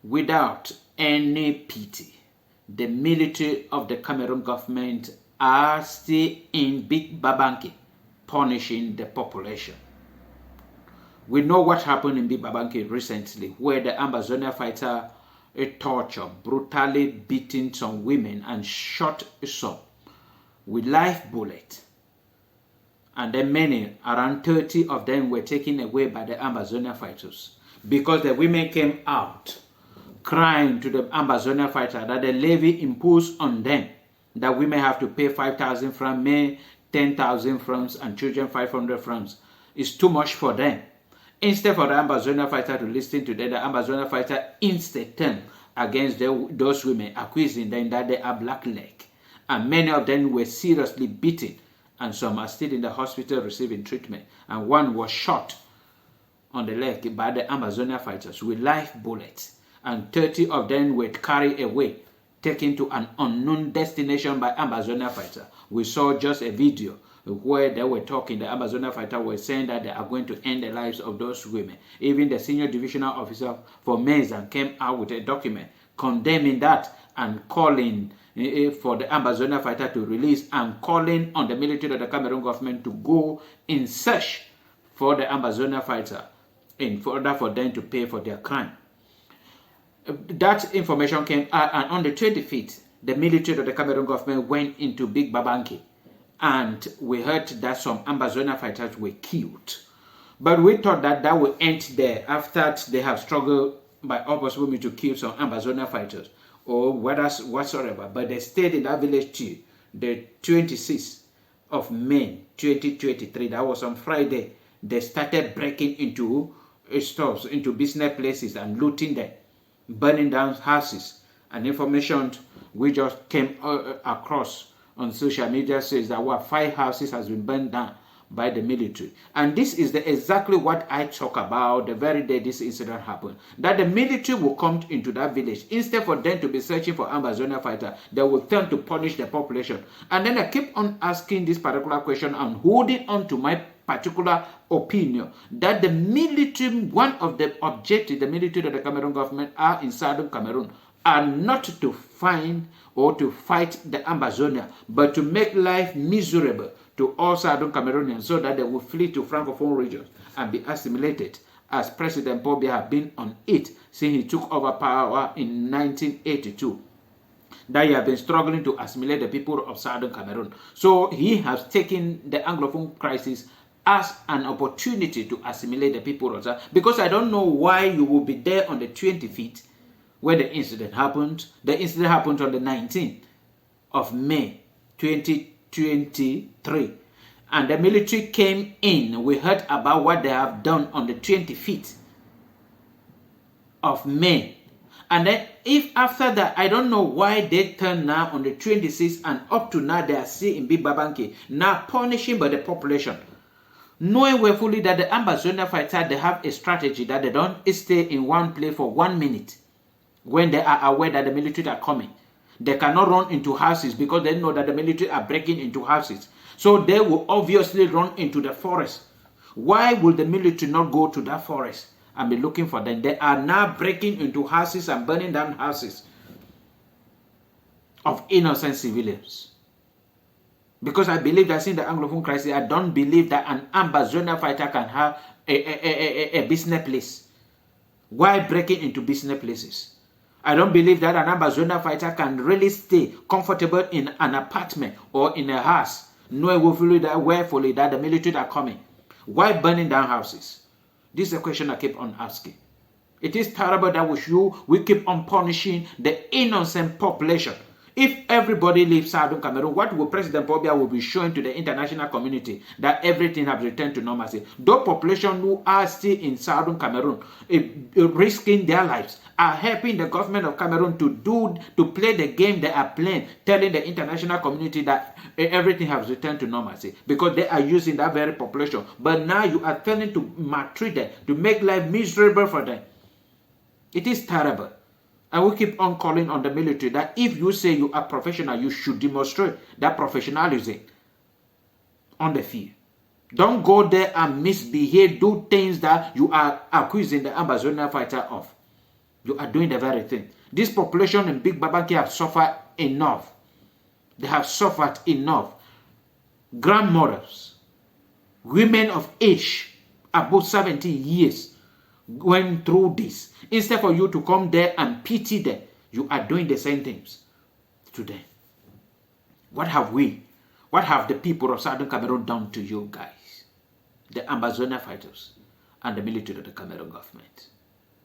without any pity. The military of the Cameroon government are still in Big Babanki, punishing the population. We know what happened in Big Babanki recently, where the Ambazonia fighter tortured, brutally beating some women and shot some with live bullets. And then many, around 30 of them, were taken away by the Ambazonia fighters because the women came out crying to the Ambazonia fighter that the levy imposed on them that women have to pay 5,000 francs, men 10,000 francs, and children 500 francs is too much for them. Instead for the Ambazonia fighter to listen to them, the Ambazonia fighter instead turned against those women, accusing them that they are black leg. And many of them were seriously beaten, and some are still in the hospital receiving treatment. And one was shot on the leg by the Ambazonia fighters with live bullets. And 30 of them were carried away, taken to an unknown destination by Ambazonia fighter. We saw just a video where they were talking. The Ambazonia fighter was saying that they are going to end the lives of those women. Even the senior divisional officer for Mezan came out with a document condemning that and calling for the Ambazonia fighter to release, and calling on the military of the Cameroon government to go in search for the Ambazonia fighter in order for them to pay for their crime. That information came out, and on the 25th, the military of the Cameroon government went into Big Babanki, and we heard that some Ambazonia fighters were killed. But we thought that that would end there after they have struggled by all possible means to kill some Ambazonia fighters or whatsoever. But they stayed in that village till the 26th of May 2023. That was on Friday. They started breaking into stores, into business places, and looting them, burning down houses. And information we just came across on social media says that 5 houses has been burned down by the military. And this is exactly what I talk about the very day this incident happened. That the military will come into that village. Instead for them to be searching for Ambazonia fighter, they will turn to punish the population. And then I keep on asking this particular question and holding on to my particular opinion that the military, one of the objectives the military of the Cameroon government are in southern Cameroon are not to find or to fight the Ambazonia, but to make life miserable to all southern Cameroonians so that they will flee to Francophone regions and be assimilated, as President Paul Biya has been on it since he took over power in 1982. That he has been struggling to assimilate the people of southern Cameroon. So he has taken the Anglophone crisis as an opportunity to assimilate the people of South. Because I don't know why you will be there on the 25th where the incident happened. The incident happened on the 19th of May 2023. And the military came in. We heard about what they have done on the 25th of May. And then if after that, I don't know why they turn now on the 26th and up to now they are still in Big Babanki, now punishing by the population. Knowing well fully that the Ambazonia fighter, they have a strategy that they don't stay in one place for 1 minute when they are aware that the military are coming. They cannot run into houses because they know that the military are breaking into houses. So they will obviously run into the forest. Why will the military not go to that forest and be looking for them? They are now breaking into houses and burning down houses of innocent civilians. Because I believe that in the Anglophone crisis, I don't believe that an Ambazonia fighter can have a business place. Why breaking into business places? I don't believe that an Ambazonia fighter can really stay comfortable in an apartment or in a house, knowing willfully that the military are coming. Why burning down houses? This is a question I keep on asking. It is terrible that we keep on punishing the innocent population. If everybody leaves southern Cameroon, what will President Paul Biya will be showing to the international community? That everything has returned to normalcy. Those population who are still in southern Cameroon, risking their lives, are helping the government of Cameroon to play the game they are playing, telling the international community that everything has returned to normalcy because they are using that very population. But now you are turning to maltreat them, to make life miserable for them. It is terrible. And we keep on calling on the military that if you say you are professional, you should demonstrate that professionalism on the field. Don't go there and misbehave, do things that you are accusing the Ambazonia fighter of. You are doing the very thing. This population in Big Babanki have suffered enough. They have suffered enough. Grandmothers, women of age, above 70 years, went through this. Instead for you to come there and pity them, you are doing the same things to them. What have the people of Southern Cameroon done to you guys? The Ambazonia fighters and the military of the Cameroon government.